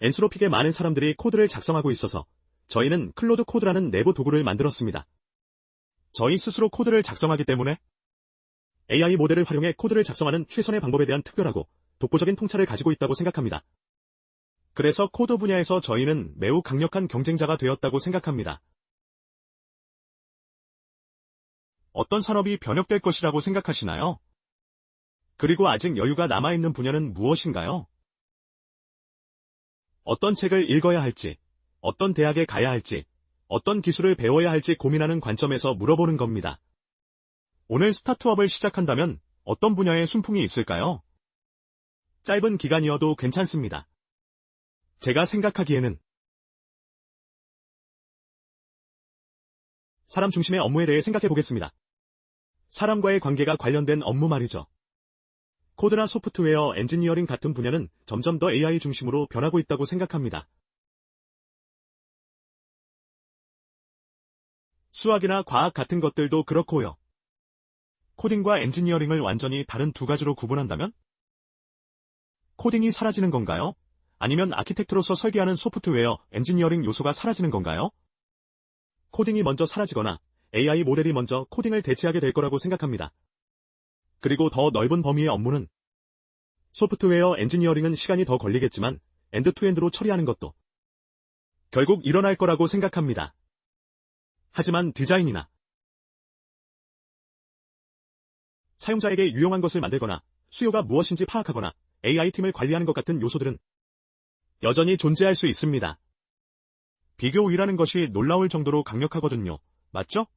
엔스로픽에 많은 사람들이 코드를 작성하고 있어서 저희는 클로드 코드라는 내부 도구를 만들었습니다. 저희 스스로 코드를 작성하기 때문에 AI 모델을 활용해 코드를 작성하는 최선의 방법에 대한 특별하고 독보적인 통찰을 가지고 있다고 생각합니다. 그래서 코드 분야에서 저희는 매우 강력한 경쟁자가 되었다고 생각합니다. 어떤 산업이 변혁될 것이라고 생각하시나요? 그리고 아직 여유가 남아있는 분야는 무엇인가요? 어떤 책을 읽어야 할지, 어떤 대학에 가야 할지, 어떤 기술을 배워야 할지 고민하는 관점에서 물어보는 겁니다. 오늘 스타트업을 시작한다면 어떤 분야에 순풍이 있을까요? 짧은 기간이어도 괜찮습니다. 제가 생각하기에는 사람 중심의 업무에 대해 생각해 보겠습니다. 사람과의 관계가 관련된 업무 말이죠. 코드나 소프트웨어, 엔지니어링 같은 분야는 점점 더 AI 중심으로 변하고 있다고 생각합니다. 수학이나 과학 같은 것들도 그렇고요. 코딩과 엔지니어링을 완전히 다른 두 가지로 구분한다면? 코딩이 사라지는 건가요? 아니면 아키텍트로서 설계하는 소프트웨어, 엔지니어링 요소가 사라지는 건가요? 코딩이 먼저 사라지거나 AI 모델이 먼저 코딩을 대체하게 될 거라고 생각합니다. 그리고 더 넓은 범위의 업무는 소프트웨어 엔지니어링은 시간이 더 걸리겠지만 엔드투엔드로 처리하는 것도 결국 일어날 거라고 생각합니다. 하지만 디자인이나 사용자에게 유용한 것을 만들거나 수요가 무엇인지 파악하거나 AI팀을 관리하는 것 같은 요소들은 여전히 존재할 수 있습니다. 비교율이라는 것이 놀라울 정도로 강력하거든요. 맞죠?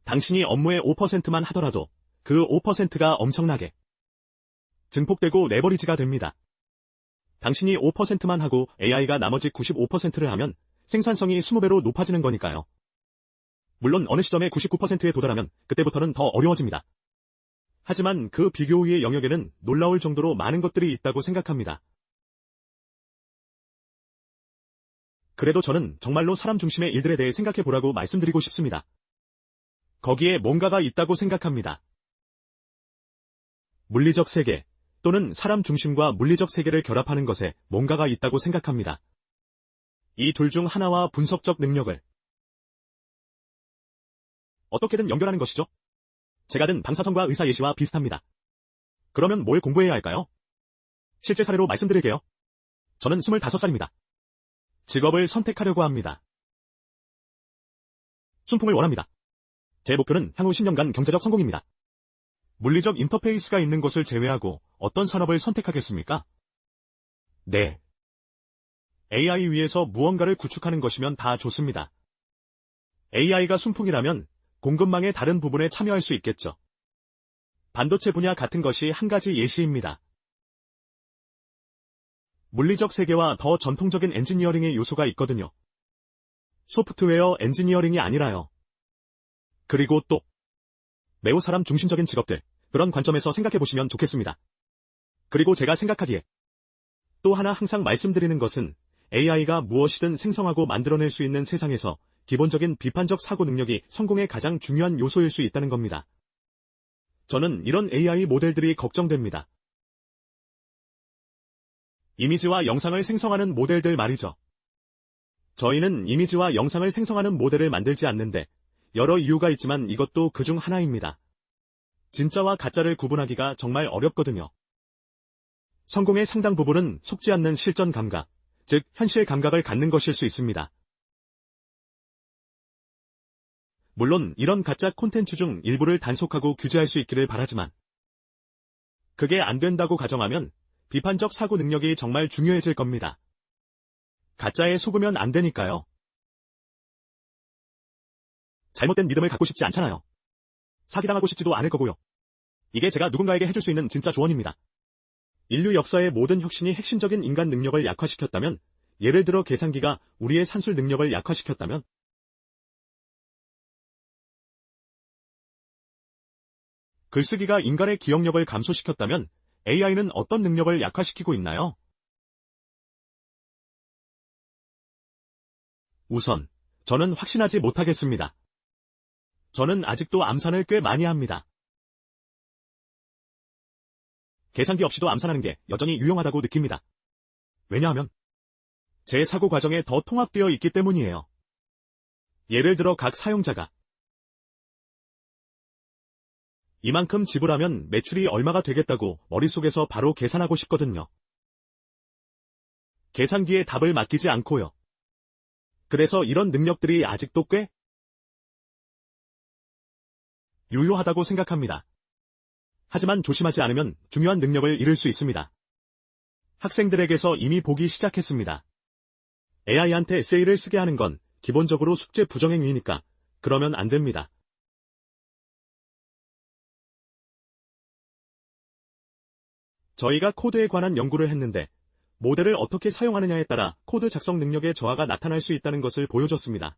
당신이 업무의 5%만 하더라도 그 5%가 엄청나게 증폭되고 레버리지가 됩니다. 당신이 5%만 하고 AI가 나머지 95%를 하면 생산성이 20배로 높아지는 거니까요. 물론 어느 시점에 99%에 도달하면 그때부터는 더 어려워집니다. 하지만 그 비교우위의 영역에는 놀라울 정도로 많은 것들이 있다고 생각합니다. 그래도 저는 정말로 사람 중심의 일들에 대해 생각해 보라고 말씀드리고 싶습니다. 거기에 뭔가가 있다고 생각합니다. 물리적 세계 또는 사람 중심과 물리적 세계를 결합하는 것에 뭔가가 있다고 생각합니다. 이 둘 중 하나와 분석적 능력을 어떻게든 연결하는 것이죠. 제가 든 방사선과 의사 예시와 비슷합니다. 그러면 뭘 공부해야 할까요? 실제 사례로 말씀드릴게요. 저는 25살입니다. 직업을 선택하려고 합니다. 순풍을 원합니다. 제 목표는 향후 10년간 경제적 성공입니다. 물리적 인터페이스가 있는 것을 제외하고 어떤 산업을 선택하겠습니까? 네. AI 위에서 무언가를 구축하는 것이면 다 좋습니다. AI가 순풍이라면 공급망의 다른 부분에 참여할 수 있겠죠. 반도체 분야 같은 것이 한 가지 예시입니다. 물리적 세계와 더 전통적인 엔지니어링의 요소가 있거든요. 소프트웨어 엔지니어링이 아니라요. 그리고 또 매우 사람 중심적인 직업들, 그런 관점에서 생각해보시면 좋겠습니다. 그리고 제가 생각하기에 또 하나 항상 말씀드리는 것은 AI가 무엇이든 생성하고 만들어낼 수 있는 세상에서 기본적인 비판적 사고 능력이 성공의 가장 중요한 요소일 수 있다는 겁니다. 저는 이런 AI 모델들이 걱정됩니다. 이미지와 영상을 생성하는 모델들 말이죠. 저희는 이미지와 영상을 생성하는 모델을 만들지 않는데 여러 이유가 있지만 이것도 그중 하나입니다. 진짜와 가짜를 구분하기가 정말 어렵거든요. 성공의 상당 부분은 속지 않는 실전 감각, 즉 현실 감각을 갖는 것일 수 있습니다. 물론 이런 가짜 콘텐츠 중 일부를 단속하고 규제할 수 있기를 바라지만 그게 안 된다고 가정하면 비판적 사고 능력이 정말 중요해질 겁니다. 가짜에 속으면 안 되니까요. 잘못된 믿음을 갖고 싶지 않잖아요. 사기당하고 싶지도 않을 거고요. 이게 제가 누군가에게 해줄 수 있는 진짜 조언입니다. 인류 역사의 모든 혁신이 핵심적인 인간 능력을 약화시켰다면, 예를 들어 계산기가 우리의 산술 능력을 약화시켰다면, 글쓰기가 인간의 기억력을 감소시켰다면 AI는 어떤 능력을 약화시키고 있나요? 우선, 저는 확신하지 못하겠습니다. 저는 아직도 암산을 꽤 많이 합니다. 계산기 없이도 암산하는 게 여전히 유용하다고 느낍니다. 왜냐하면 제 사고 과정에 더 통합되어 있기 때문이에요. 예를 들어 각 사용자가 이만큼 지불하면 매출이 얼마가 되겠다고 머릿속에서 바로 계산하고 싶거든요. 계산기에 답을 맡기지 않고요. 그래서 이런 능력들이 아직도 꽤 유효하다고 생각합니다. 하지만 조심하지 않으면 중요한 능력을 잃을 수 있습니다. 학생들에게서 이미 보기 시작했습니다. AI한테 에세이를 쓰게 하는 건 기본적으로 숙제 부정행위니까 그러면 안 됩니다. 저희가 코드에 관한 연구를 했는데 모델을 어떻게 사용하느냐에 따라 코드 작성 능력의 저하가 나타날 수 있다는 것을 보여줬습니다.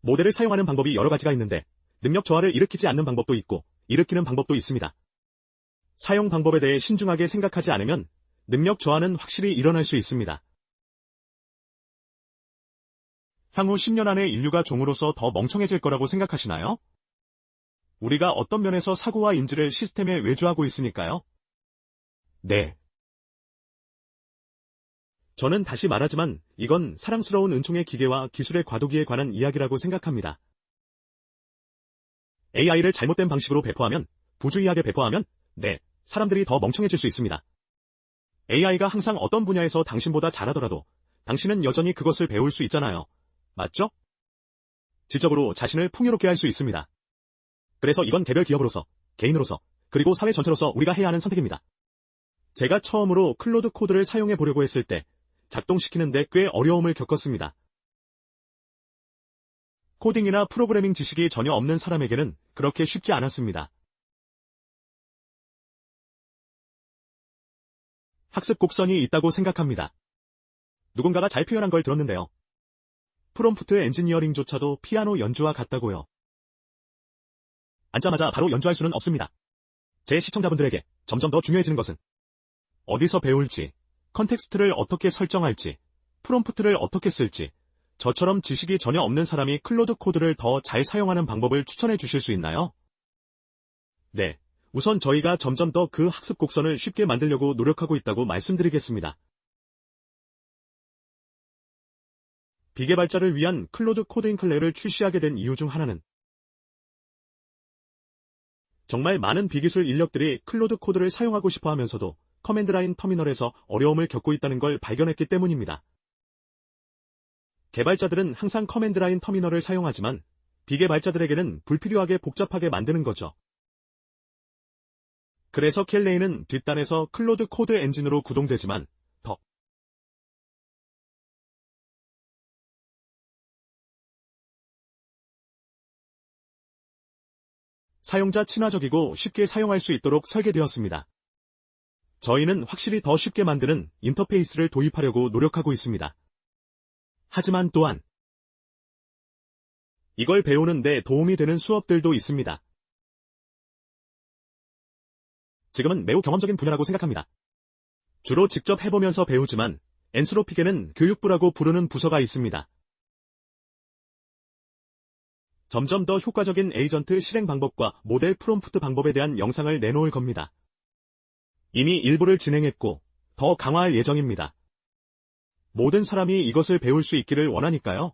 모델을 사용하는 방법이 여러 가지가 있는데 능력 저하를 일으키지 않는 방법도 있고 일으키는 방법도 있습니다. 사용 방법에 대해 신중하게 생각하지 않으면 능력 저하는 확실히 일어날 수 있습니다. 향후 10년 안에 인류가 종으로서 더 멍청해질 거라고 생각하시나요? 우리가 어떤 면에서 사고와 인지를 시스템에 외주하고 있으니까요? 네. 저는 다시 말하지만 이건 사랑스러운 은총의 기계와 기술의 과도기에 관한 이야기라고 생각합니다. AI를 잘못된 방식으로 배포하면, 부주의하게 배포하면, 네, 사람들이 더 멍청해질 수 있습니다. AI가 항상 어떤 분야에서 당신보다 잘하더라도 당신은 여전히 그것을 배울 수 있잖아요. 맞죠? 지적으로 자신을 풍요롭게 할 수 있습니다. 그래서 이건 개별 기업으로서, 개인으로서, 그리고 사회 전체로서 우리가 해야 하는 선택입니다. 제가 처음으로 클로드 코드를 사용해 보려고 했을 때 작동시키는데 꽤 어려움을 겪었습니다. 코딩이나 프로그래밍 지식이 전혀 없는 사람에게는 그렇게 쉽지 않았습니다. 학습 곡선이 있다고 생각합니다. 누군가가 잘 표현한 걸 들었는데요. 프롬프트 엔지니어링조차도 피아노 연주와 같다고요. 앉자마자 바로 연주할 수는 없습니다. 제 시청자분들에게 점점 더 중요해지는 것은 어디서 배울지, 컨텍스트를 어떻게 설정할지, 프롬프트를 어떻게 쓸지, 저처럼 지식이 전혀 없는 사람이 클로드 코드를 더 잘 사용하는 방법을 추천해 주실 수 있나요? 네, 우선 저희가 점점 더 그 학습 곡선을 쉽게 만들려고 노력하고 있다고 말씀드리겠습니다. 비개발자를 위한 클로드 코딩 클래를 출시하게 된 이유 중 하나는 정말 많은 비기술 인력들이 클로드 코드를 사용하고 싶어 하면서도 커맨드 라인 터미널에서 어려움을 겪고 있다는 걸 발견했기 때문입니다. 개발자들은 항상 커맨드 라인 터미널을 사용하지만 비개발자들에게는 불필요하게 복잡하게 만드는 거죠. 그래서 켈레이는 뒷단에서 클로드 코드 엔진으로 구동되지만 더 사용자 친화적이고 쉽게 사용할 수 있도록 설계되었습니다. 저희는 확실히 더 쉽게 만드는 인터페이스를 도입하려고 노력하고 있습니다. 하지만 또한 이걸 배우는 데 도움이 되는 수업들도 있습니다. 지금은 매우 경험적인 분야라고 생각합니다. 주로 직접 해보면서 배우지만 엔스로픽에는 교육부라고 부르는 부서가 있습니다. 점점 더 효과적인 에이전트 실행 방법과 모델 프롬프트 방법에 대한 영상을 내놓을 겁니다. 이미 일부를 진행했고 더 강화할 예정입니다. 모든 사람이 이것을 배울 수 있기를 원하니까요.